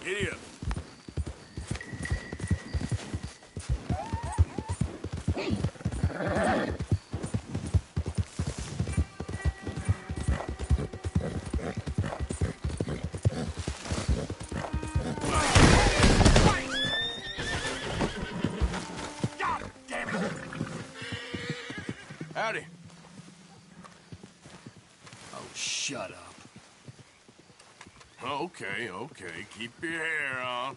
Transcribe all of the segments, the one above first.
Giddy up. Howdy. Oh, shut up. Okay. Keep your hair on.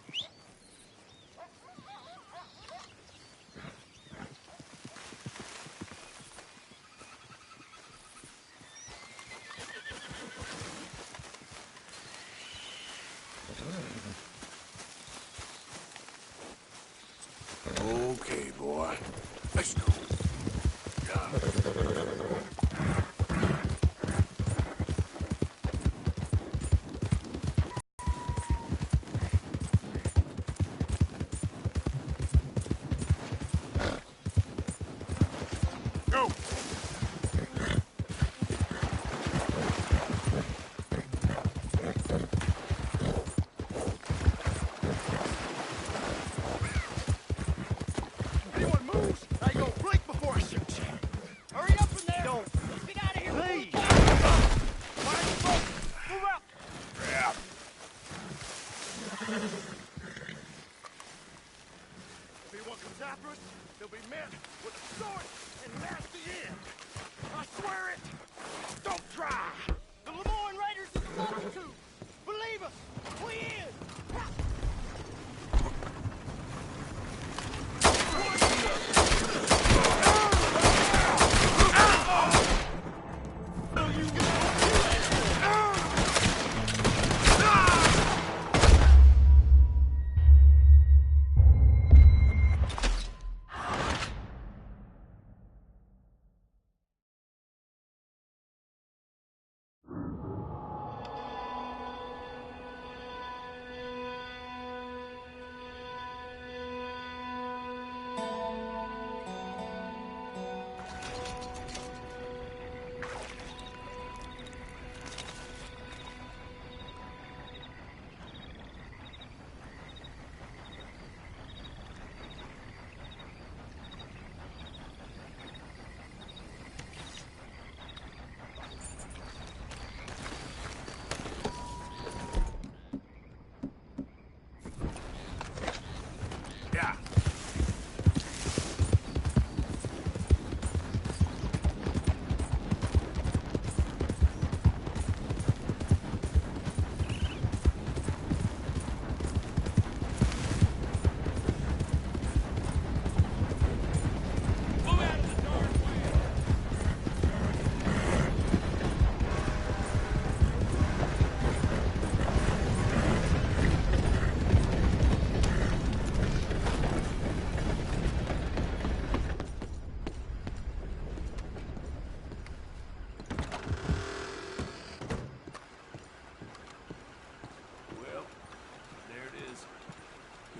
Okay, boy. Let's go. Go. Anyone moves, I go blink before I shoot you. Hurry up in there! Don't. Get out of here! Please! Fire the boat! Move out! Yeah. If anyone comes after us, they'll be met with a sword and nasty end. I swear it! Don't try! The Lemoyne Raiders is a multitude! Believe us! We is! Yeah. Move out of the dark way! Well, there it is.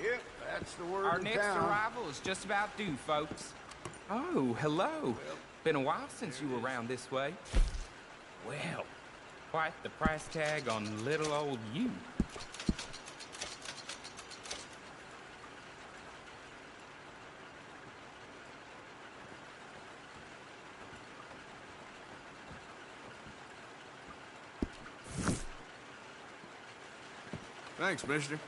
Yep, that's the word Our in next town. arrival is just about due, folks. Oh, hello. Been a while since you were around this way. Well, quite the price tag on little old you. Thanks, mister.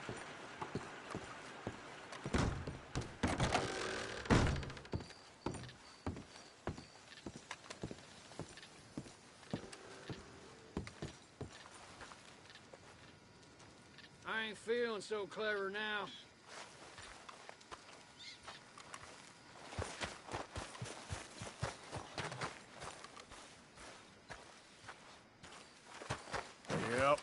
I ain't feeling so clever now. Yep.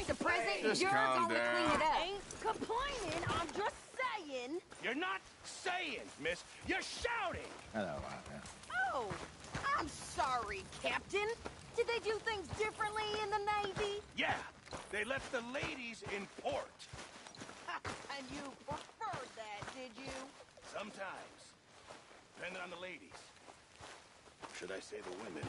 ain't the president. Just You're calm gonna clean down. it up. Ain't complaining, I'm just saying. You're not saying, miss. You're shouting. Hello, Oh, I'm sorry, Captain. Did they do things differently in the Navy? Yeah, they left the ladies in port. And you preferred that, did you? Sometimes. Depending on the ladies. Should I say the women?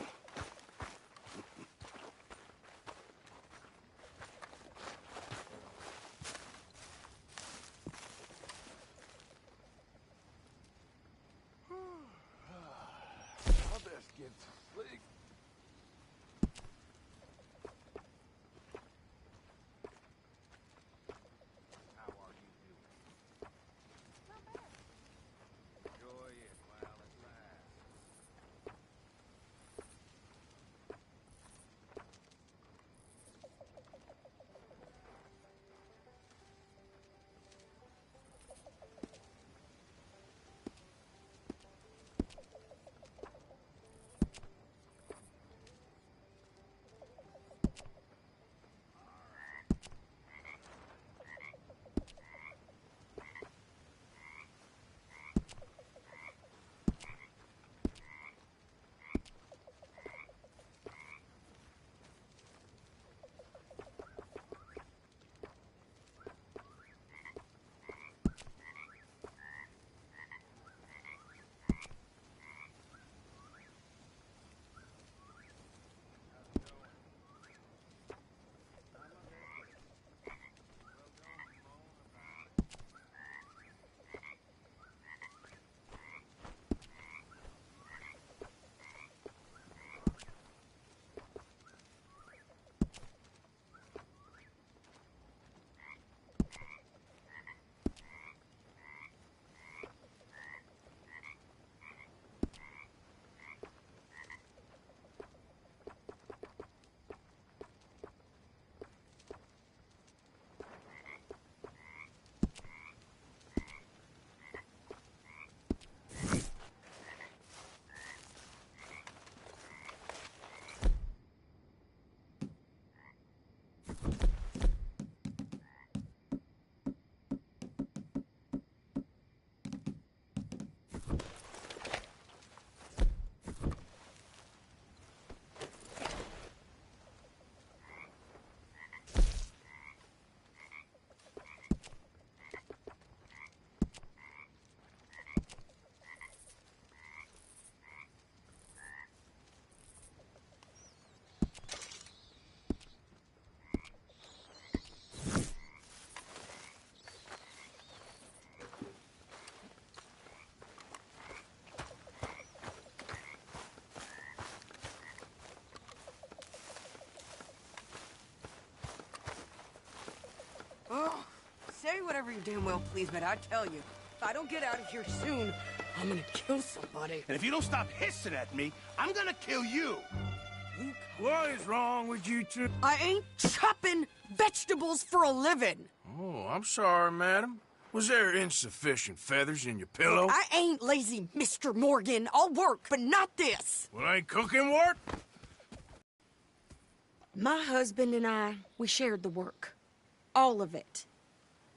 I'll best get some sleep. How are you doing? Not bad. Enjoy it while it lasts. Oh, say whatever you damn well please, but I tell you, if I don't get out of here soon, I'm gonna kill somebody. And if you don't stop hissing at me, I'm gonna kill you. What is wrong with you two? I ain't chopping vegetables for a living. Oh, I'm sorry, madam. Was there insufficient feathers in your pillow? I ain't lazy, Mr. Morgan. I'll work, but not this. Well, ain't cooking work? My husband and I, we shared the work. All of it.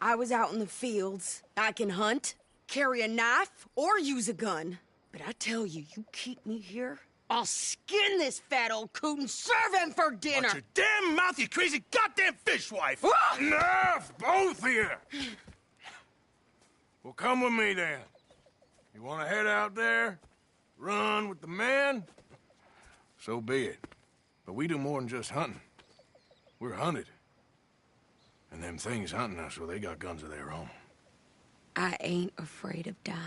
I was out in the fields. I can hunt, carry a knife, or use a gun. But I tell you, you keep me here, I'll skin this fat old coot and serve him for dinner. Watch your damn mouth, you crazy goddamn fishwife! Enough, both of you! Well, come with me, then. You want to head out there? Run with the men? So be it. But we do more than just hunting. We're hunted. And them things hunting us, well, they got guns of their own. I ain't afraid of dying.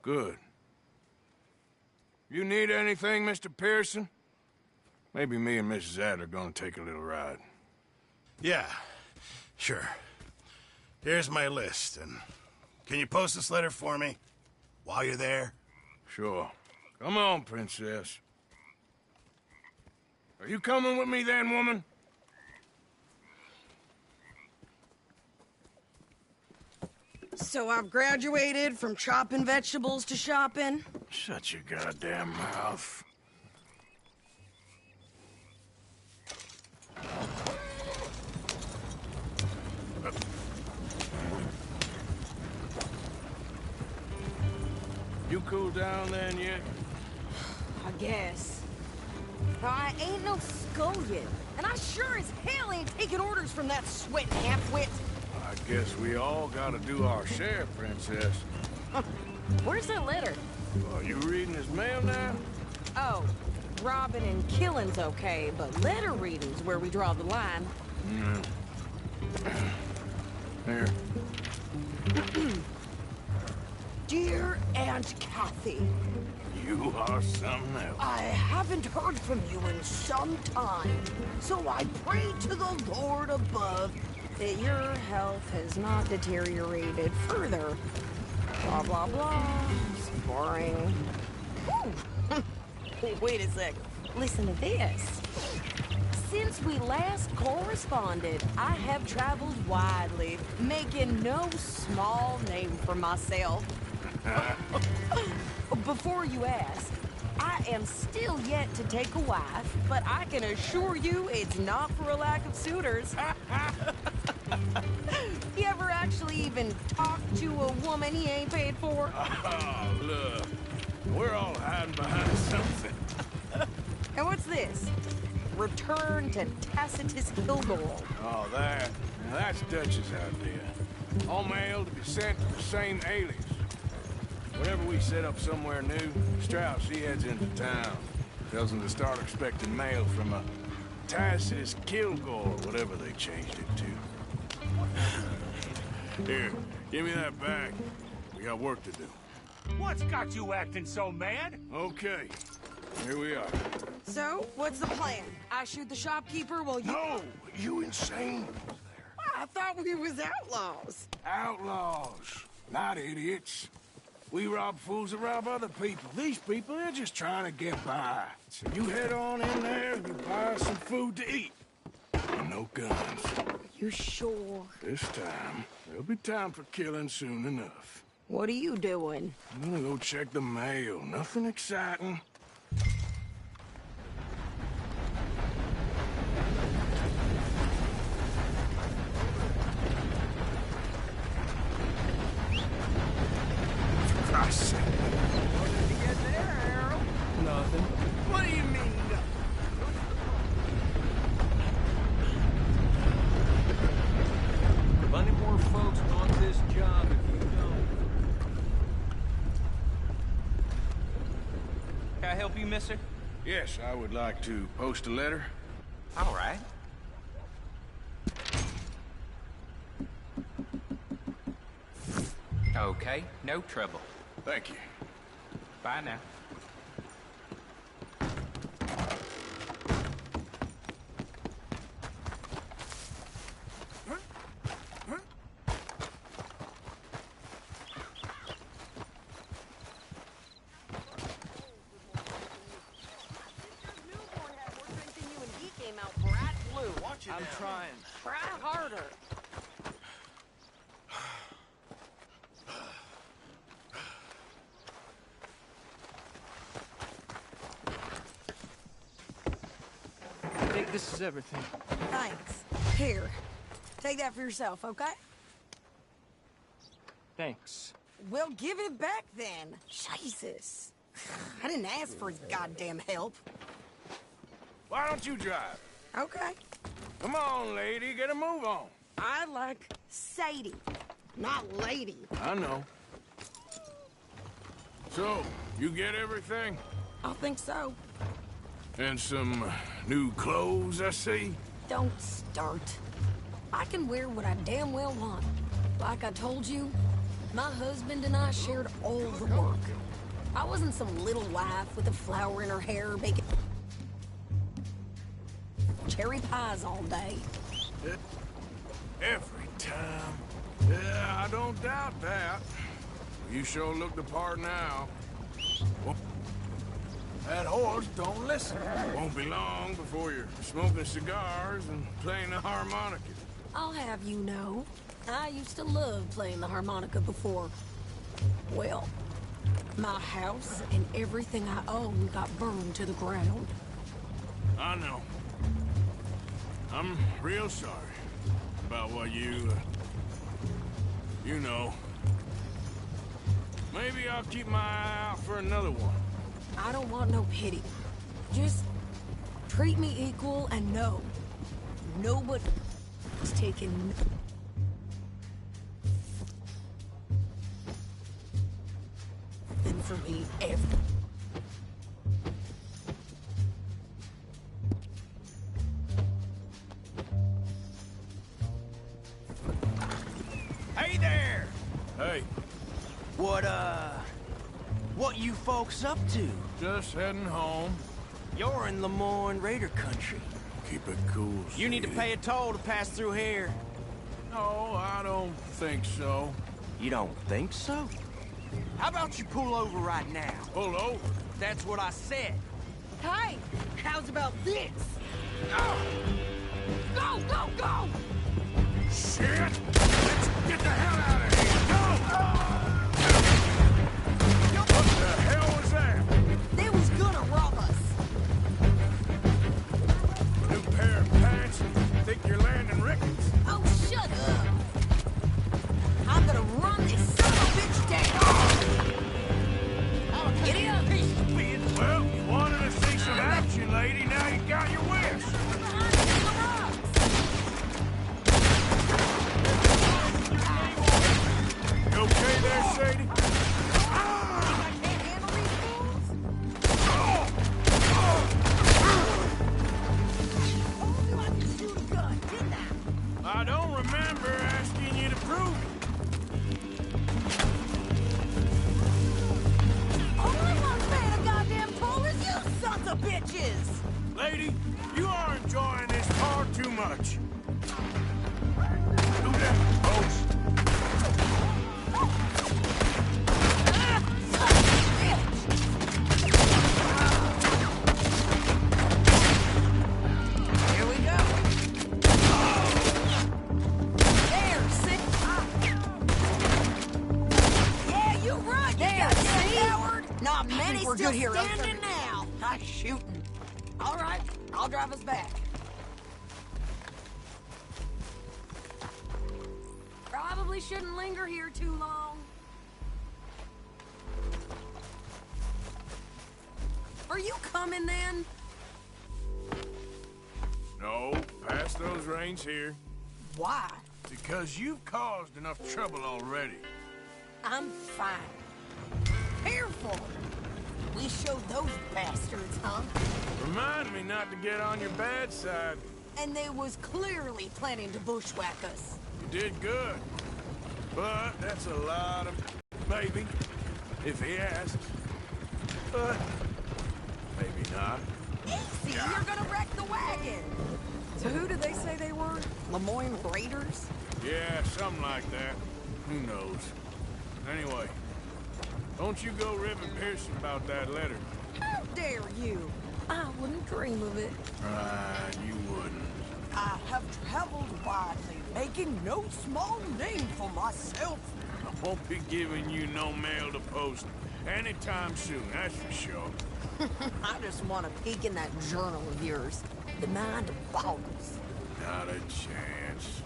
Good. You need anything, Mr. Pearson? Maybe me and Mrs. Adler are gonna take a little ride. Yeah, sure. Here's my list, and can you post this letter for me while you're there? Sure. Come on, princess. Are you coming with me then, woman? So I've graduated from chopping vegetables to shopping. Shut your goddamn mouth. You cooled down then yet? I guess. Now, I ain't no scullion, and I sure as hell ain't taking orders from that sweating half-wit. I guess we all gotta do our share, Princess. Where's that letter? Are you reading his mail now? Oh, robbing and killing's okay, but letter reading's where we draw the line. Here. Dear Aunt Kathy, You are something else. I haven't heard from you in some time, so I pray to the Lord above that your health has not deteriorated further. Blah, blah, blah. It's boring. Ooh. Wait a sec. Listen to this. Since we last corresponded, I have traveled widely, making no small name for myself. Before you ask, I am still yet to take a wife, but I can assure you it's not for a lack of suitors. You ever actually even talk to a woman he ain't paid for? Oh, look. We're all hiding behind something. And what's this? Return to Tacitus Kilgore. Oh, that's Dutch's idea. All mail to be sent to the same alias. Whenever we set up somewhere new, Strauss, he heads into town. Tells them to start expecting mail from a Tacitus Kilgore, whatever they changed it to. Here, give me that back. We got work to do. What's got you acting so mad? Okay, here we are. So, what's the plan? I shoot the shopkeeper while you... No, you insane. I thought we was outlaws. Outlaws, not idiots. We rob fools that rob other people. These people, they're just trying to get by. So you head on in there and you buy some food to eat. And no guns. You sure? This time, there'll be time for killing soon enough. What are you doing? I'm gonna go check the mail. Nothing exciting. I see. What did you get there, Harold? Nothing. What do you mean? Plenty more folks want this job if you don't. Can I help you, mister? Yes, I would like to post a letter. All right. Okay, no trouble. Thank you. Bye now. I'm trying. Try harder. I think this is everything. Thanks. Here. Take that for yourself, okay? Thanks. Well, give it back then. Jesus. I didn't ask for his goddamn help. Why don't you drive? Okay. Come on, lady, get a move on. I like Sadie, not lady. I know. So, you get everything? I think so. And some new clothes, I see? Don't start. I can wear what I damn well want. Like I told you, my husband and I shared all the work. I wasn't some little wife with a flower in her hair baking cherry pies all day. Every time. Yeah, I don't doubt that. You sure look the part now. Well, that horse don't listen. Won't be long before you're smoking cigars and playing the harmonica. I'll have you know, I used to love playing the harmonica before. Well, my house and everything I own got burned to the ground. I know. I'm real sorry about what you know. Maybe I'll keep my eye out for another one. I don't want no pity. Just treat me equal and know nobody's taking nothing from me ever. Hey there! Hey, What you folks up to? just heading home. You're in Lemoyne Raider country. Keep it cool, You need to sweetie. pay a toll to pass through here. No, I don't think so. You don't think so? How about you pull over right now? Pull over. That's what I said. Hey, how's about this? Go, go, go! Shit! Let's get the hell out of here! Go! What the hell was that? They was gonna rob us. New pair of pants? Think you're landing Ricketts? Oh, shut up. I'm gonna run this son of a bitch down. Giddy up. Well, you wanted to see some action, lady. Now you got your wish. You okay there, Sadie? I don't remember asking you to prove it. Bitches! Lady, you are enjoying this far too much. Do that, folks. Here we go. There, sit. Yeah, you run. There, coward. Not many still good here, standing now. Nice shooting. All right, I'll drive us back. Probably shouldn't linger here too long. Are you coming then? No, pass those reins here. Why? Because you've caused enough trouble already. I'm fine. Careful. We showed those bastards, huh? Remind me not to get on your bad side. And they was clearly planning to bushwhack us. You did good. But that's a lot of maybe, if he asks. But maybe not. Easy, you're gonna wreck the wagon. So who did they say they were? Lemoyne Raiders? Yeah, something like that. Who knows? Anyway, don't you go ribbing Pearson about that letter. How dare you? I wouldn't dream of it. Right, you wouldn't. I have traveled widely, making no small name for myself. I won't be giving you no mail to post anytime soon, that's for sure. I just want to peek in that journal of yours. The mind boggles. Not a chance.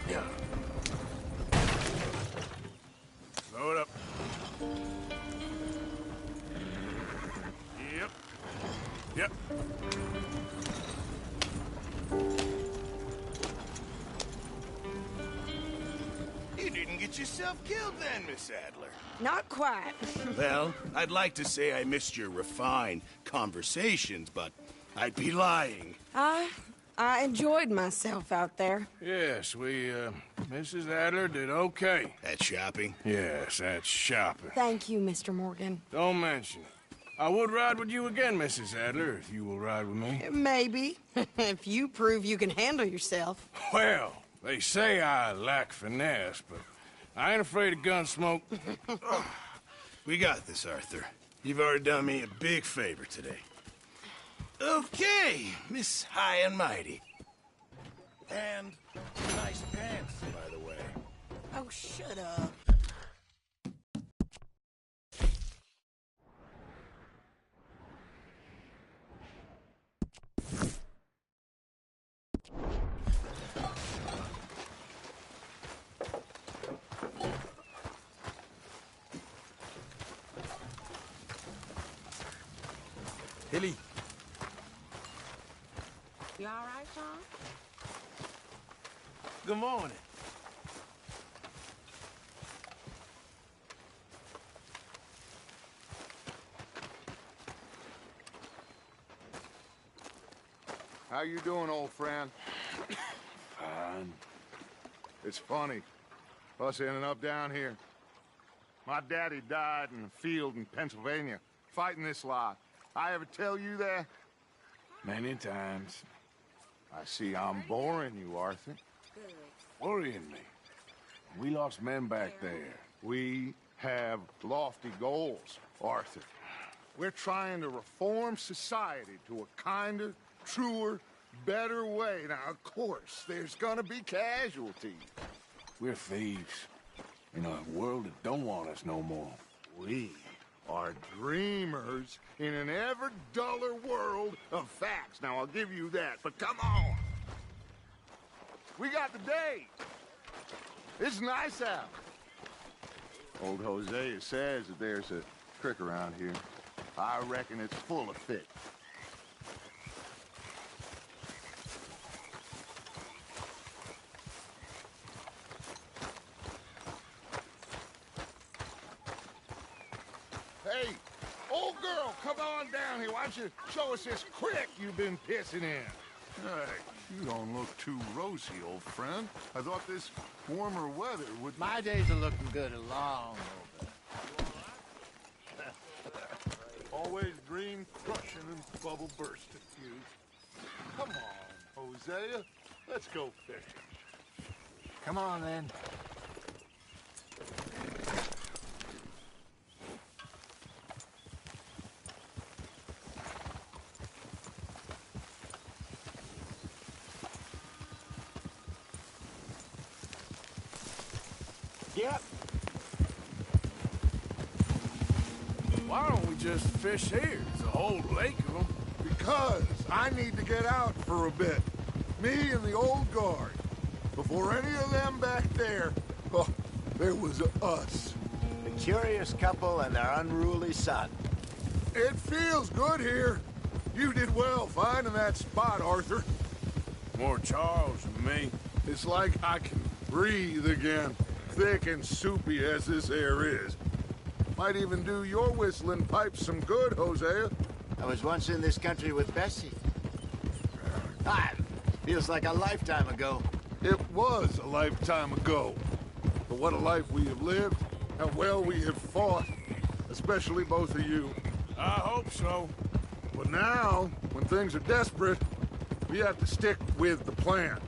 Yeah. Slow it up. Yep. Yep. You didn't get yourself killed then, Miss Adler. Not quite. Well, I'd like to say I missed your refined conversations, but I'd be lying. I enjoyed myself out there. Yes, Mrs. Adler did okay. At shopping? Yes, that's shopping. Thank you, Mr. Morgan. Don't mention it. I would ride with you again, Mrs. Adler, if you will ride with me. Maybe. If you prove you can handle yourself. Well, they say I lack finesse, but I ain't afraid of gun smoke. We got this, Arthur. You've already done me a big favor today. Okay, Miss High and Mighty. And nice pants, by the way. Oh, shut up. Ellie. You all right, Sean? Good morning. How you doing, old friend? Fine. It's funny. Us ending up down here. My daddy died in a field in Pennsylvania, fighting this lot. I ever tell you that? Many times. I see I'm boring you, Arthur. Worrying me. We lost men back there. We have lofty goals, Arthur. We're trying to reform society to a kinder, truer, better way. Now, of course, there's gonna be casualties. We're thieves. In a world that don't want us no more. We are dreamers in an ever duller world of facts. Now, I'll give you that, but come on. We got the day. It's nice out. Old Hosea says that there's a creek around here. I reckon it's full of fish. Hey, old girl, come on down here. Why don't you show us this creek you've been pissing in? Hey, you don't look too rosy, old friend. I thought this warmer weather would... My days are looking good along over. Always dream crushing and bubble bursting, you. Come on, Hosea. Let's go fishing. Come on, then. Yep. Why don't we just fish here? There's a whole lake of them. Because I need to get out for a bit. Me and the old guard. Before any of them back there, oh, there was us. The curious couple and their unruly son. It feels good here. You did well finding that spot, Arthur. More Charles than me. It's like I can breathe again. Thick and soupy as this air is. Might even do your whistling pipes some good, Hosea. I was once in this country with Bessie. Ah, feels like a lifetime ago. It was a lifetime ago. But what a life we have lived. How well we have fought. Especially both of you. I hope so. But now, when things are desperate, we have to stick with the plan.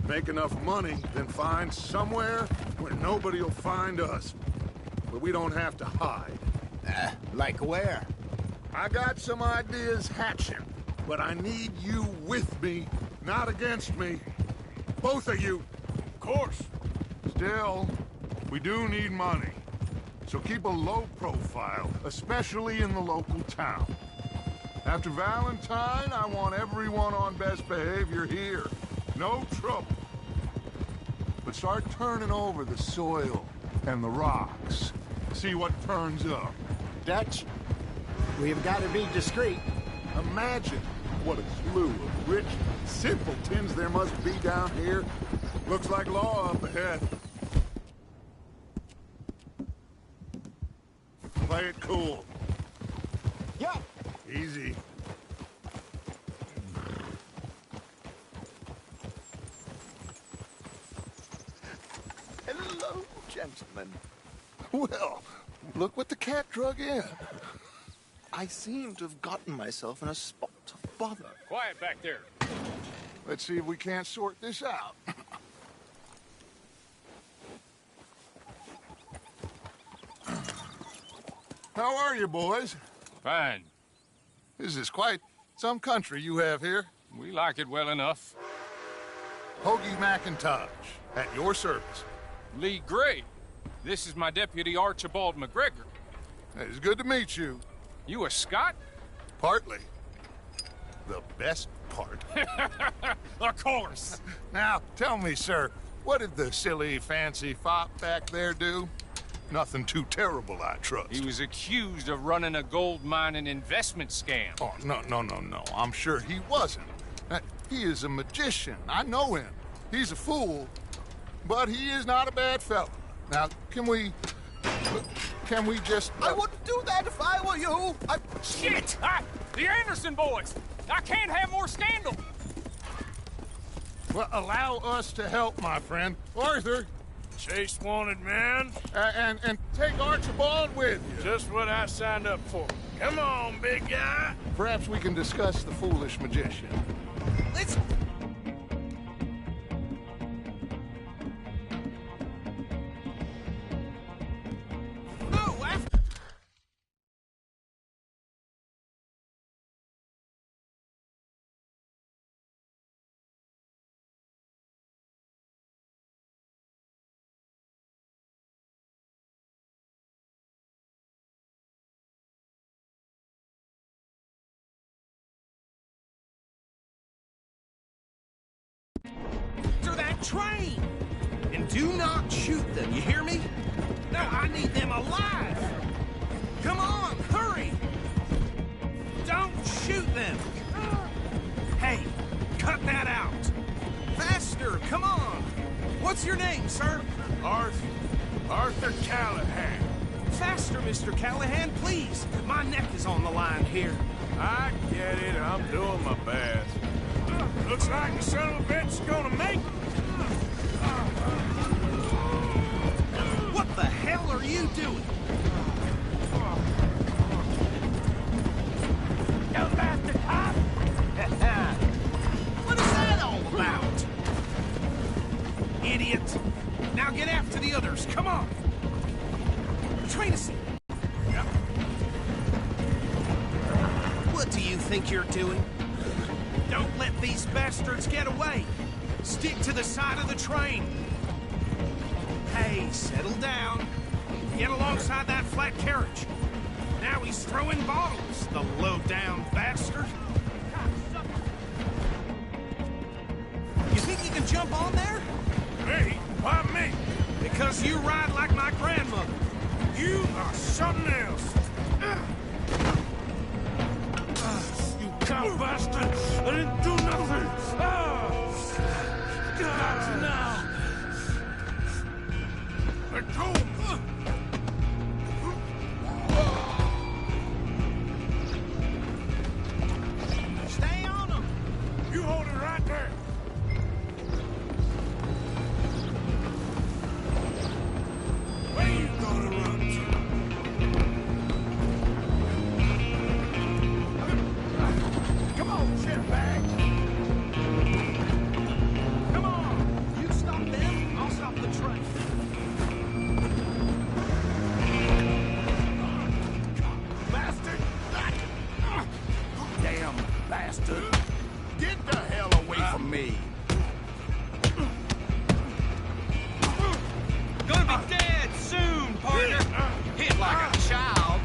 Make enough money, then find somewhere where nobody will find us. Where we don't have to hide. Like where? I got some ideas hatching, but I need you with me, not against me. Both of you. Of course. Still, we do need money. So keep a low profile, especially in the local town. After Valentine, I want everyone on best behavior here. No trouble. But start turning over the soil and the rocks. See what turns up. Dutch, we've got to be discreet. Imagine what a slew of rich simpletons there must be down here. Looks like law up ahead. Play it cool. Yup. Easy. Hello, gentlemen. Well, look what the cat drug in. I seem to have gotten myself in a spot of bother. Quiet back there. Let's see if we can't sort this out. How are you, boys? Fine. This is quite some country you have here. We like it well enough. Hoagie McIntosh, at your service. Lee Gray. This is my deputy Archibald McGregor. It's good to meet you. You a Scot? Partly. The best part. Of course. Now, tell me, sir, what did the silly, fancy fop back there do? Nothing too terrible, I trust. He was accused of running a gold mining investment scam. Oh, no. I'm sure he wasn't. He is a magician. I know him. He's a fool, but he is not a bad fellow. Now, can we just... I wouldn't do that if I were you. Shit! The Anderson boys! I can't have more scandal! Well, allow us to help, my friend. Arthur, Chase wanted man. and take Archibald with you. Just what I signed up for. Come on, big guy. Perhaps we can discuss the foolish magician. Let's... To that train! And do not shoot them, you hear me? No, I need them alive! Come on, hurry! Don't shoot them! Hey, cut that out! Faster, come on! What's your name, sir? Arthur Callahan. Faster, Mr. Callahan, please! My neck is on the line here. I get it. I'm doing my best. Looks like the son of a bitch is gonna make it. What the hell are you doing? You bastard cop! What is that all about? Idiot! Now get after the others, come on! Tracy! What do you think you're doing? Don't let these bastards get away! Stick to the side of the train! Hey, settle down. Get alongside that flat carriage. Now he's throwing bottles, the low-down bastard. You think you can jump on there? Me? Why me? Because you ride like my grandmother. You are something else. You cop bastard! I didn't do nothing! Got now! Let go! Stay on him! You hold it right there! Where you gonna run to? Come on, shitbag! Come on! You stop them, I'll stop the train. Bastard! Damn bastard. Get the hell away from me! Gonna be dead soon, partner! Hit like a child!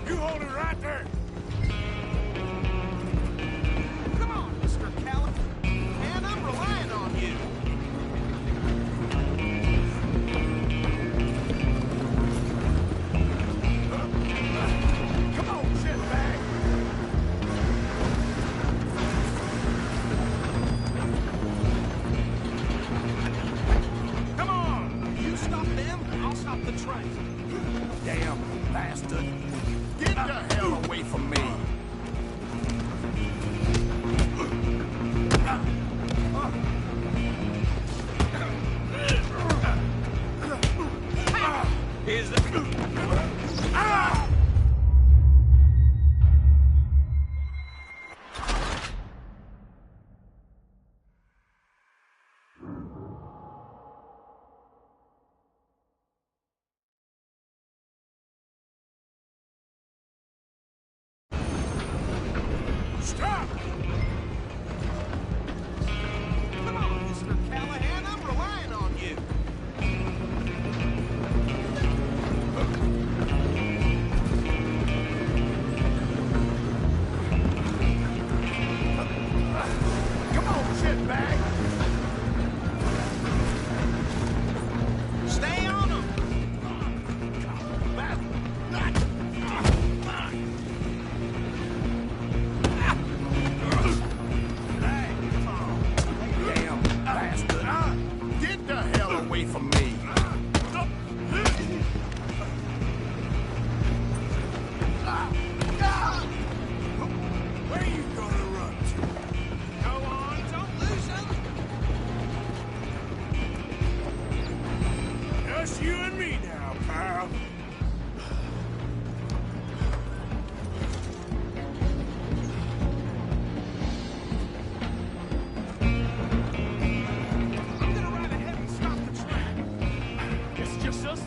You hold it right there! Come on, Mr. Callahan. Man, I'm relying on you. Come on, shitbag! Come on! You stop them, I'll stop the train. Damn bastard. Get the hell away from me! Here's the...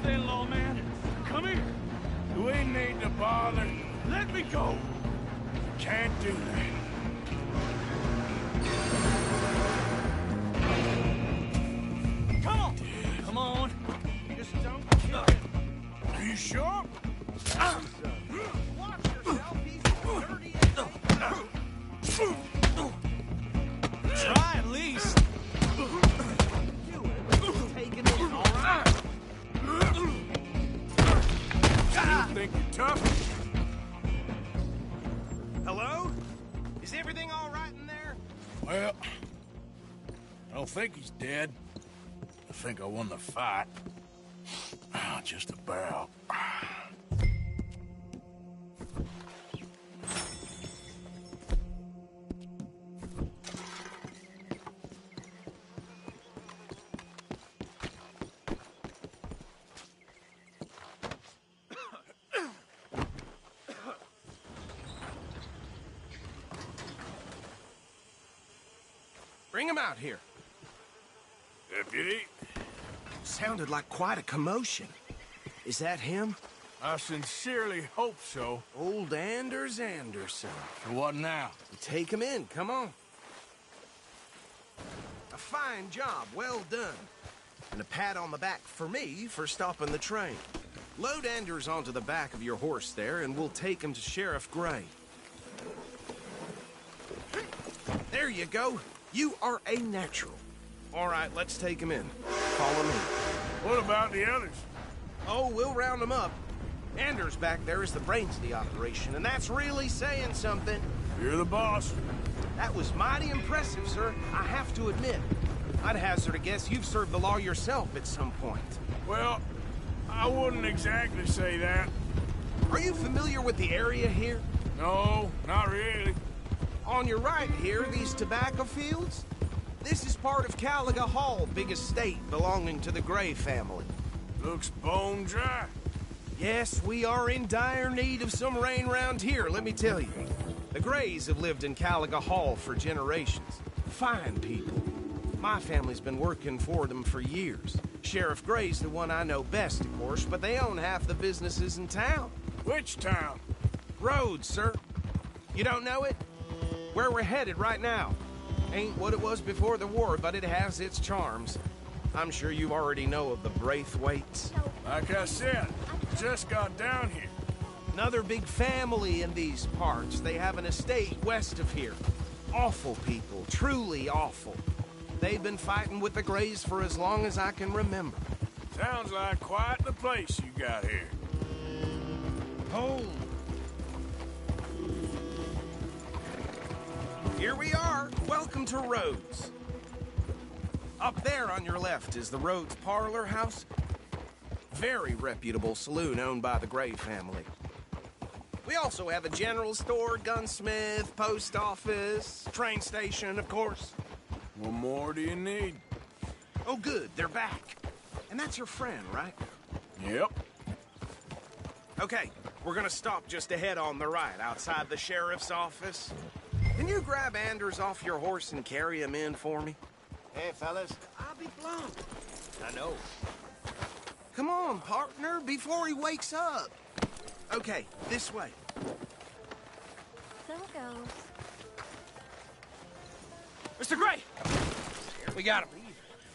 then, lawman. Come here. We need to bother. Let me go. Can't do that. Come on. Come on. Just don't kill him. Are you sure? Watch yourself. He's dirty as Try at least. Taking it, all right. You think you're tough? Hello? Is everything all right in there? Well, I don't think he's dead. I think I won the fight. Just about. Bring him out here. Deputy, Sounded like quite a commotion. Is that him? I sincerely hope so. Old Anders Anderson. What now? Take him in, come on. A fine job, well done. And a pat on the back for me for stopping the train. Load Anders onto the back of your horse there, and we'll take him to Sheriff Gray. There you go. You are a natural. All right, let's take him in. Follow me. What about the others? Oh, we'll round them up. Anders back there is the brains of the operation, and that's really saying something. You're the boss. That was mighty impressive, sir. I have to admit. I'd hazard a guess you've served the law yourself at some point. Well, I wouldn't exactly say that. Are you familiar with the area here? No, not really. On your right here, these tobacco fields? This is part of Caliga Hall, big estate belonging to the Gray family. Looks bone dry. Yes, we are in dire need of some rain round here, let me tell you. The Grays have lived in Caliga Hall for generations. Fine people. My family's been working for them for years. Sheriff Gray's the one I know best, of course, but they own half the businesses in town. Which town? Rhodes, sir. You don't know it? Where we're headed right now. Ain't what it was before the war, but it has its charms. I'm sure you already know of the Braithwaites. Like I said, just got down here. Another big family in these parts. They have an estate west of here. Awful people, truly awful. They've been fighting with the Grays for as long as I can remember. Sounds like quite the place you got here. Hold. Here we are. Welcome to Rhodes. Up there on your left is the Rhodes Parlor House. Very reputable saloon owned by the Gray family. We also have a general store, gunsmith, post office, train station, of course. What more do you need? Oh, good. They're back. And that's your friend, right? Yep. Okay, we're gonna stop just ahead on the right, outside the sheriff's office. Can you grab Anders off your horse and carry him in for me? Hey, fellas. I'll be blunt. I know. Come on, partner, before he wakes up. Okay, this way. So goes. Mr. Gray! We got him.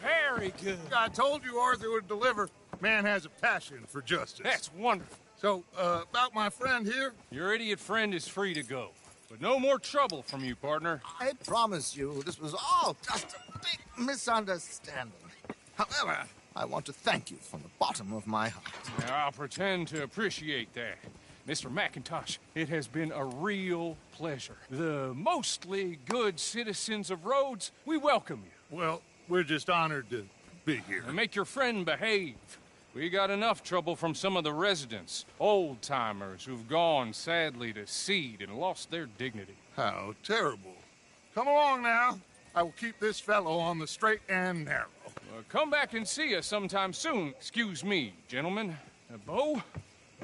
Very good. I told you Arthur would deliver. Man has a passion for justice. That's wonderful. So, about my friend here? Your idiot friend is free to go. But no more trouble from you, partner. I promise you, this was all just a big misunderstanding. However, I want to thank you from the bottom of my heart. Now, I'll pretend to appreciate that. Mr. McIntosh, it has been a real pleasure. The mostly good citizens of Rhodes, we welcome you. Well, we're just honored to be here. And make your friend behave. We got enough trouble from some of the residents, old-timers who've gone, sadly, to seed and lost their dignity. How terrible. Come along now. I will keep this fellow on the straight and narrow. Come back and see us sometime soon. Excuse me, gentlemen. Bo,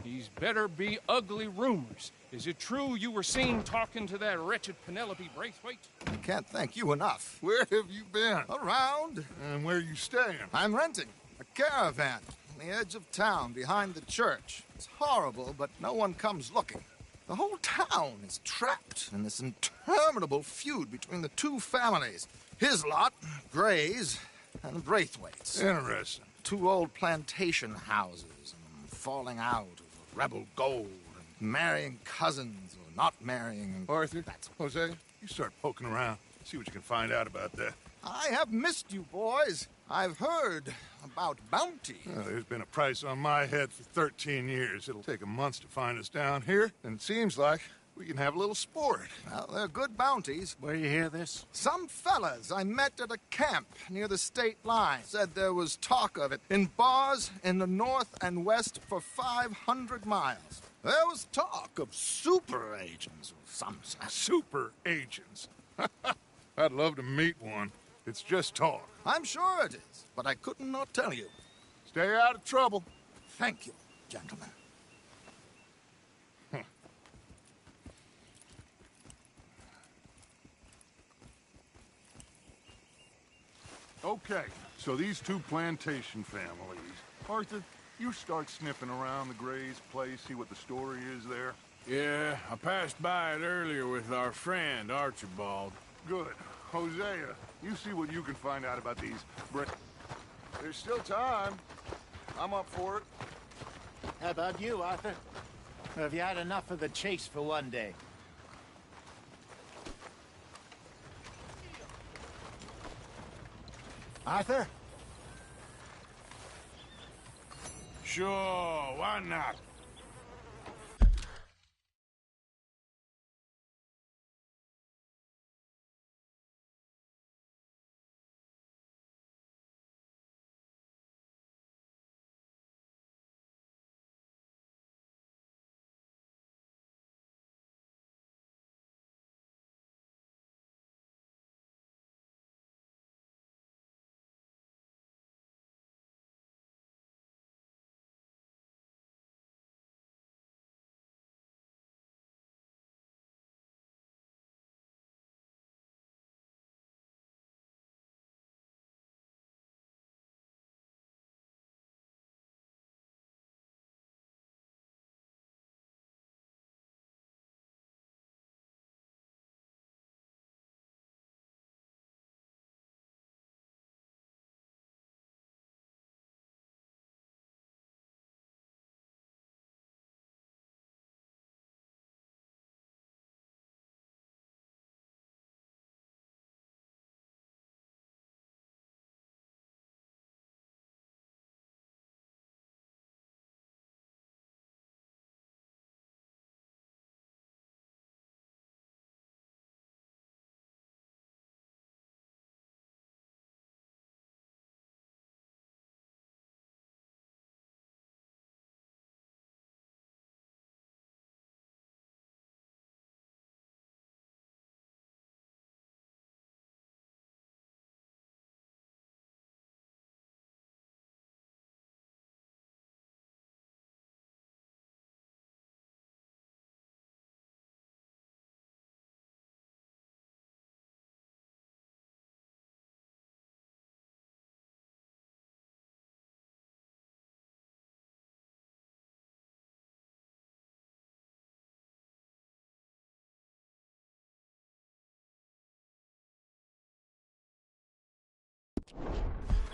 these better be ugly rumors. Is it true you were seen talking to that wretched Penelope Braithwaite? I can't thank you enough. Where have you been? Around. And where you staying? I'm renting a caravan. the edge of town, behind the church. It's horrible, but no one comes looking. The whole town is trapped in this interminable feud between the two families. His lot, Gray's, and Braithwaite's. Interesting. Two old plantation houses, and falling out over rebel gold, and marrying cousins or not marrying. Arthur, Jose, you start poking around. See what you can find out about that. I have missed you, boys. I've heard about bounty. Well, there's been a price on my head for 13 years. It'll take a month to find us down here, and it seems like we can have a little sport. Well, they're good bounties. Where you hear this? Some fellas I met at a camp near the state line said there was talk of it in bars in the north and west for 500 miles. There was talk of super agents of some sort. Super agents. I'd love to meet one. It's just talk. I'm sure it is, but I couldn't not tell you. Stay out of trouble. Thank you, gentlemen. Okay, so these two plantation families. Arthur, you start sniffing around the Gray's place, see what the story is there. Yeah, I passed by it earlier with our friend, Archibald. Good. Hosea, you see what you can find out about these There's still time. I'm up for it. How about you, Arthur? Or have you had enough of the chase for one day? Arthur? Sure, why not?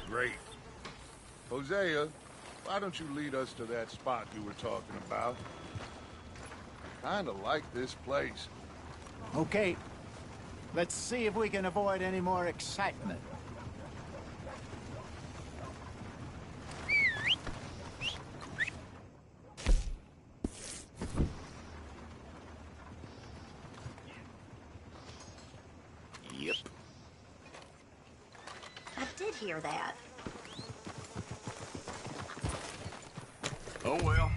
Great. Hosea, why don't you lead us to that spot you were talking about? Kinda like this place. Okay. Let's see if we can avoid any more excitement. Yep. I did hear that. Oh, well.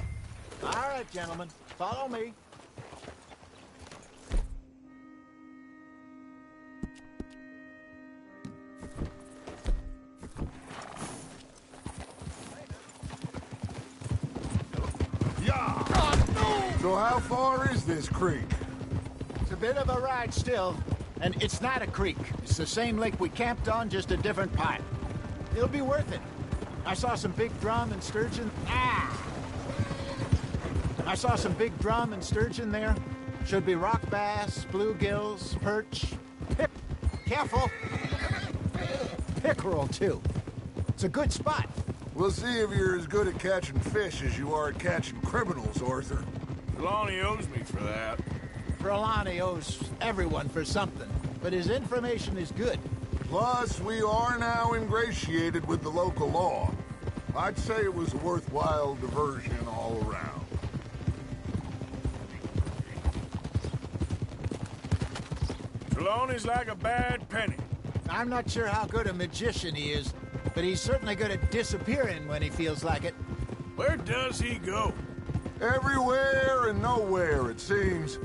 All right, gentlemen. Follow me. So how far is this creek? It's a bit of a ride still, and it's not a creek. It's the same lake we camped on, just a different part. It'll be worth it. I saw some big drum and sturgeon. I saw some big drum and sturgeon there. Should be rock bass, bluegills, perch, careful, pickerel too. It's a good spot. We'll see if you're as good at catching fish as you are at catching criminals, Arthur. Trelawney owes me for that. Trelawney owes everyone for something, but his information is good. Plus, we are now ingratiated with the local law. I'd say it was a worthwhile diversion all around. Trelawney's like a bad penny. I'm not sure how good a magician he is, but he's certainly good at disappearing when he feels like it. Where does he go? Everywhere and nowhere, it seems.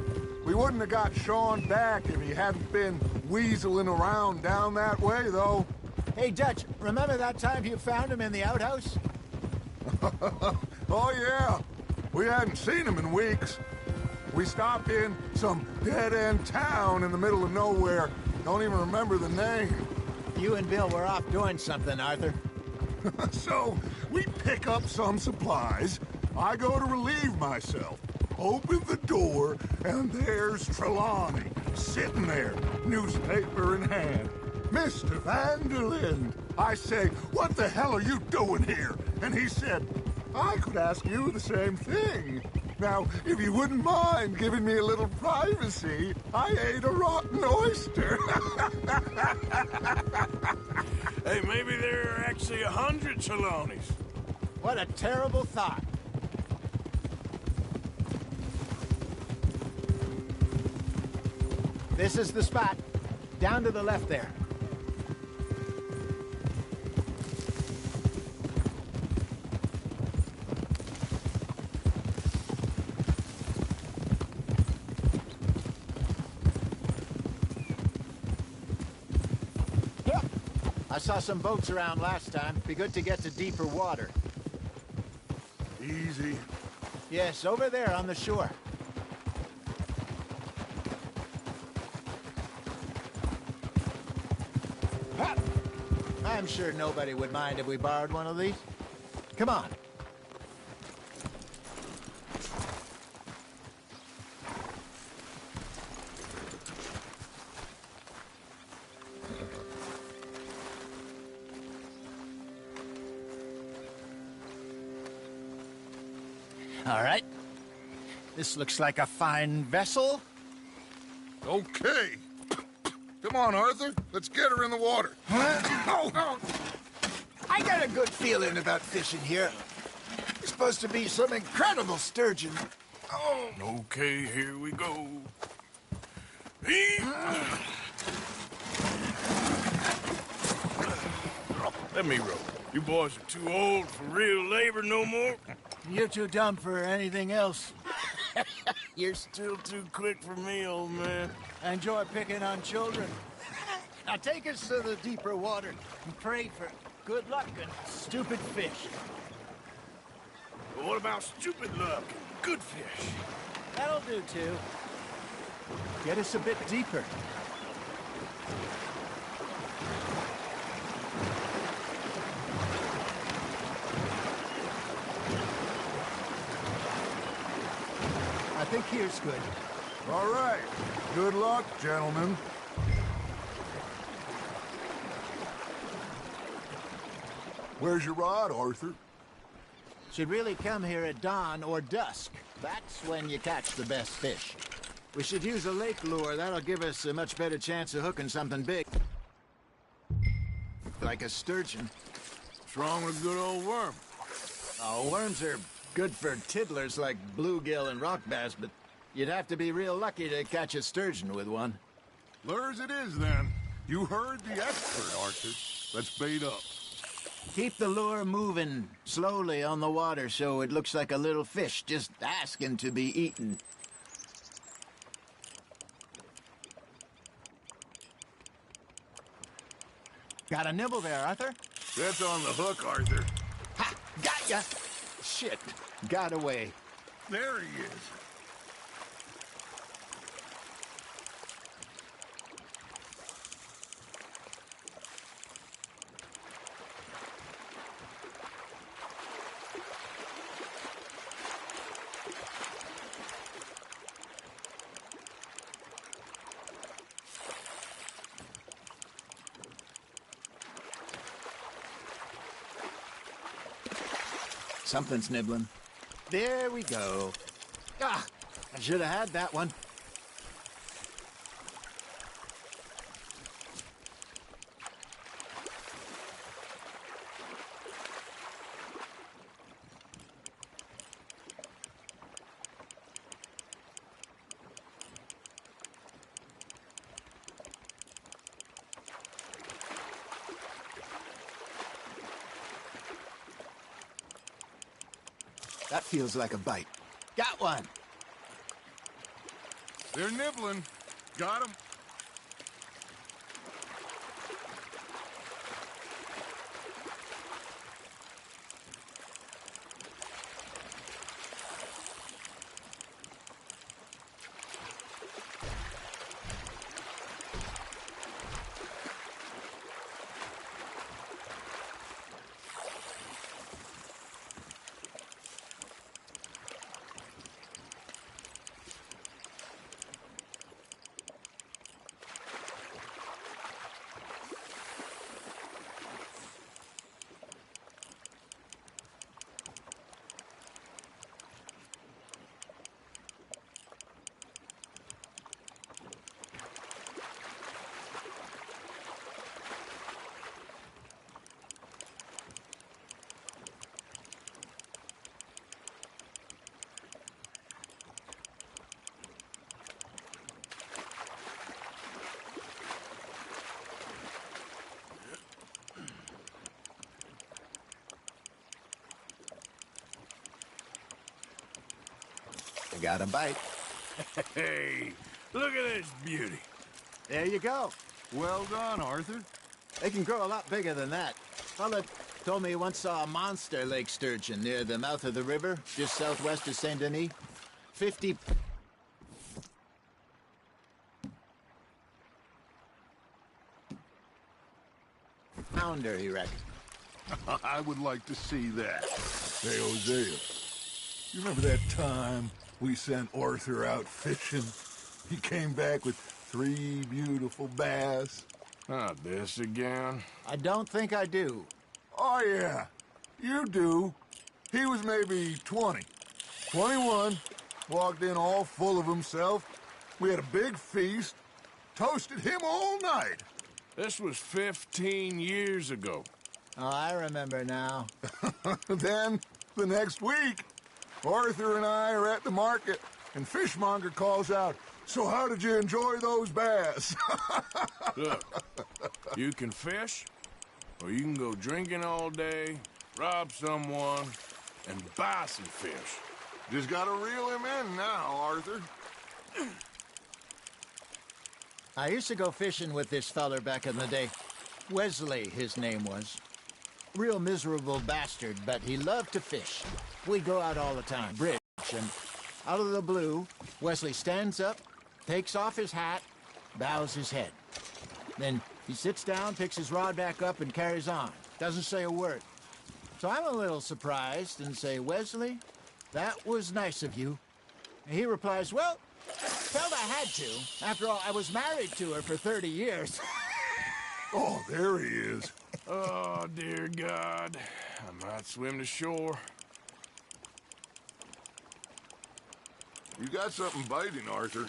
We wouldn't have got Sean back if he hadn't been weaseling around down that way, though. Hey, Dutch, remember that time you found him in the outhouse? Oh, yeah. We hadn't seen him in weeks. We stopped in some dead-end town in the middle of nowhere. Don't even remember the name. You and Bill were off doing something, Arthur. So, we pick up some supplies. I go to relieve myself. Open the door, and there's Trelawney, sitting there, newspaper in hand. Mr. Vanderlyn. I say, what the hell are you doing here? And he said, I could ask you the same thing. Now, if you wouldn't mind giving me a little privacy, I ate a rotten oyster. Hey, maybe there are actually 100 Trelawneys. What a terrible thought. This is the spot. Down to the left there. Yep. I saw some boats around last time. Be good to get to deeper water. Easy. Yes, over there on the shore. I'm sure nobody would mind if we borrowed one of these. Come on. All right. This looks like a fine vessel. Okay. Come on, Arthur. Let's get her in the water. Oh. I got a good feeling about fishing here. It's supposed to be some incredible sturgeon. Oh. Okay, here we go. Let me row. You boys are too old for real labor no more. You're too dumb for anything else. You're still too quick for me, old man. I enjoy picking on children. Now take us to the deeper water and pray for good luck and stupid fish. But what about stupid luck and good fish? That'll do, too. Get us a bit deeper. I think here's good. All right. Good luck, gentlemen. Where's your rod, Arthur? Should really come here at dawn or dusk. That's when you catch the best fish. We should use a lake lure. That'll give us a much better chance of hooking something big. Like a sturgeon. What's wrong with a good old worm? Oh, worms are good for tiddlers like bluegill and rock bass, but you'd have to be real lucky to catch a sturgeon with one. Lures it is, then. You heard the expert, Arthur. Let's bait up. Keep the lure moving slowly on the water so it looks like a little fish just asking to be eaten. Got a nibble there, Arthur? That's on the hook, Arthur. Ha! Got ya! Shit. Got away. There he is. Something's nibbling. There we go. Ah, I should have had that one. That feels like a bite. Got one. They're nibbling. Got 'em. I got a bite. Hey, look at this beauty. There you go. Well done, Arthur. They can grow a lot bigger than that. Fella told me he once saw a monster lake sturgeon near the mouth of the river, just southwest of Saint Denis. 50... pounder, he reckoned. I would like to see that. Hey, Hosea, you remember that time we sent Arthur out fishing? He came back with 3 beautiful bass. Not this again. I don't think I do. Oh, yeah, you do. He was maybe 20, 21, walked in all full of himself. We had a big feast, toasted him all night. This was 15 years ago. Oh, I remember now. Then, the next week, Arthur and I are at the market, and Fishmonger calls out, "So how did you enjoy those bass?" Look, you can fish, or you can go drinking all day, rob someone, and buy some fish. Just gotta reel him in now, Arthur. I used to go fishing with this feller back in the day. Wesley, his name was. Real miserable bastard, but he loved to fish. We'd go out all the time, bridge, and out of the blue, Wesley stands up, takes off his hat, bows his head. Then he sits down, picks his rod back up, and carries on. Doesn't say a word. So I'm a little surprised and say, "Wesley, that was nice of you." And he replies, "Well, felt I had to. After all, I was married to her for 30 years. Oh, there he is. Oh, dear God. I might swim to shore. You got something biting, Arthur.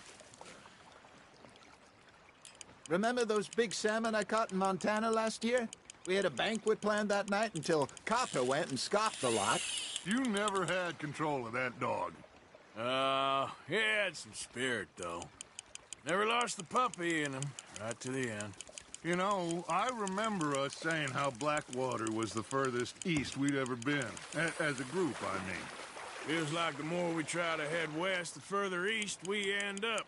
Remember those big salmon I caught in Montana last year? We had a banquet planned that night until Copper went and scoffed the lot. You never had control of that dog. He had some spirit, though. Never lost the puppy in him, right to the end. You know, I remember us saying how Blackwater was the furthest east we'd ever been. As a group, I mean. Feels like the more we try to head west, the further east we end up.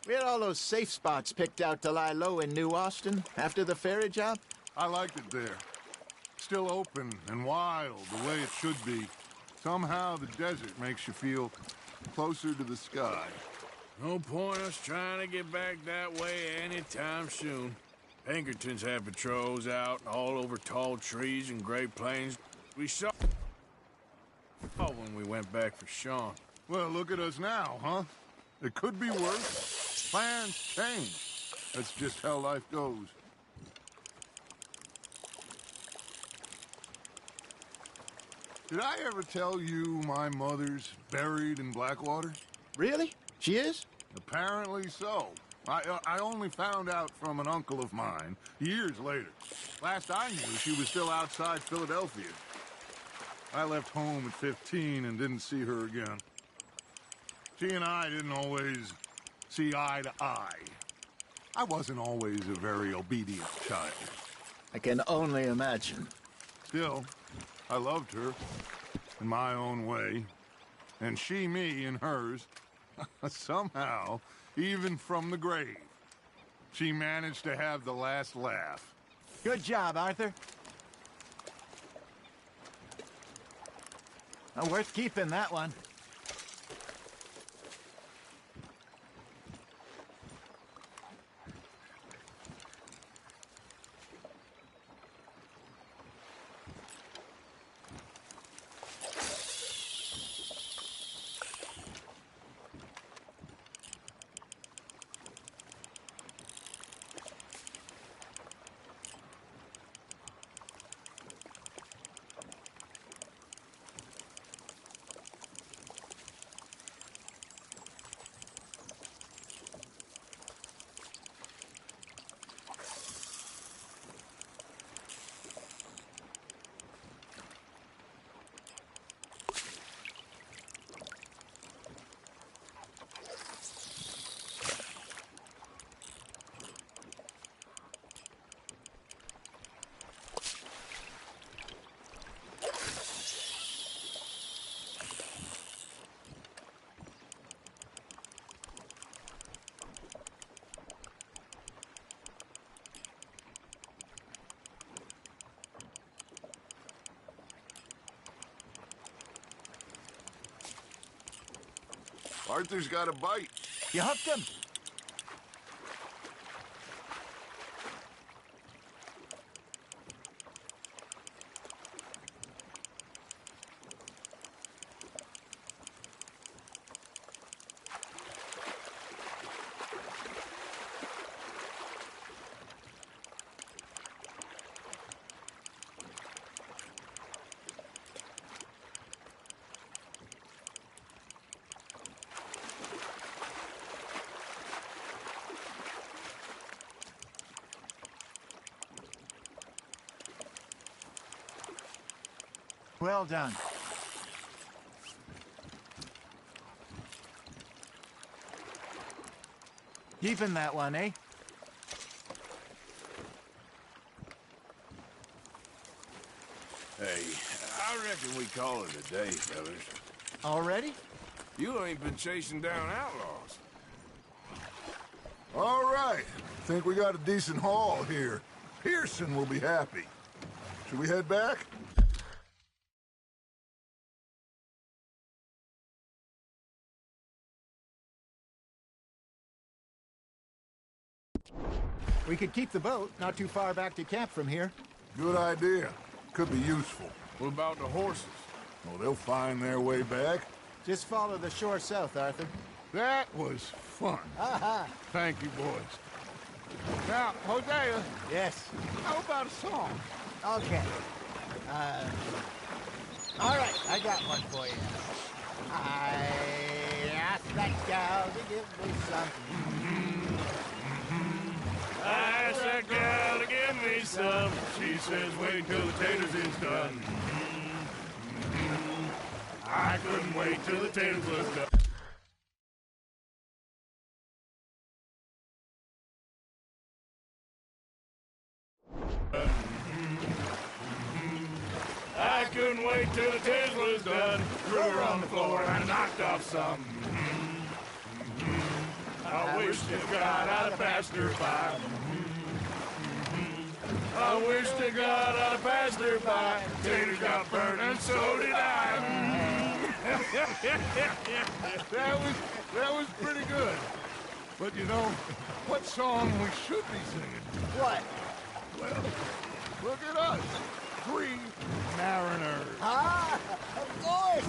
We had all those safe spots picked out to lie low in New Austin after the ferry job. I liked it there. Still open and wild, the way it should be. Somehow the desert makes you feel closer to the sky. No point us trying to get back that way anytime soon. Pinkertons had patrols out all over tall trees and Great Plains. We saw when we went back for Sean. Well, look at us now, huh? It could be worse. Plans change. That's just how life goes. Did I ever tell you my mother's buried in Blackwater? Really? She is? Apparently so. I only found out from an uncle of mine years later. Last I knew, she was still outside Philadelphia. I left home at 15 and didn't see her again. She and I didn't always see eye to eye. I wasn't always a very obedient child. I can only imagine. Still, I loved her in my own way, and she me in hers. Somehow, even from the grave, she managed to have the last laugh. Good job, Arthur. Worth keeping, that one. Arthur's got a bite. You hooked him. Well done. Keeping that one, eh? Hey, I reckon we call it a day, fellas. Already? You ain't been chasing down outlaws. All right. Think we got a decent haul here. Pearson will be happy. Should we head back? We could keep the boat not too far back to camp from here. Good idea. Could be useful. What about the horses? Well, they'll find their way back. Just follow the shore south, Arthur. That was fun. Aha! Thank you, boys. Now, Hosea, Yes. how about a song? Okay. All right, I got one for you. I asked that gal to give me something. I asked that gal to give me some. She says, wait till the taters is done. I couldn't wait till the taters was done. I couldn't wait till the taters was done. Threw her on the floor and I knocked off some. I wish to God I'd have passed her by. I wish to God I'd have passed her by. Taters got burned and so did I. That was pretty good. But you know, what song we should be singing? What? Well, look at us. 3 mariners. Ah, of course.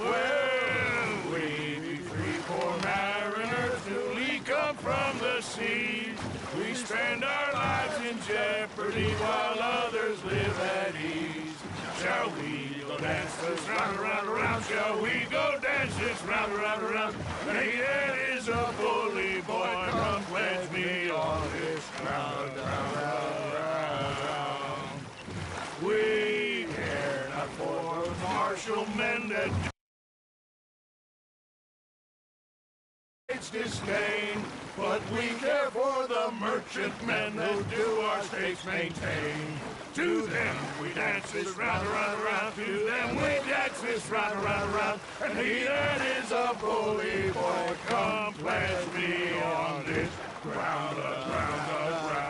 Well, we be 3 poor mariners newly come from the seas. We spend our lives in jeopardy while others live at ease. Shall we go dance this round, around, around. Shall we go dance this round, around, around? Hey, that is a bully boy. Come pledge me on this round, round, round, round. We care not for martial men that it's disdain, but we care for the merchantmen who do our states maintain. To them we dance this round, around, around. To them we dance this round, around, around. And he that is a bully boy, come pledge me on this ground, ground, ground.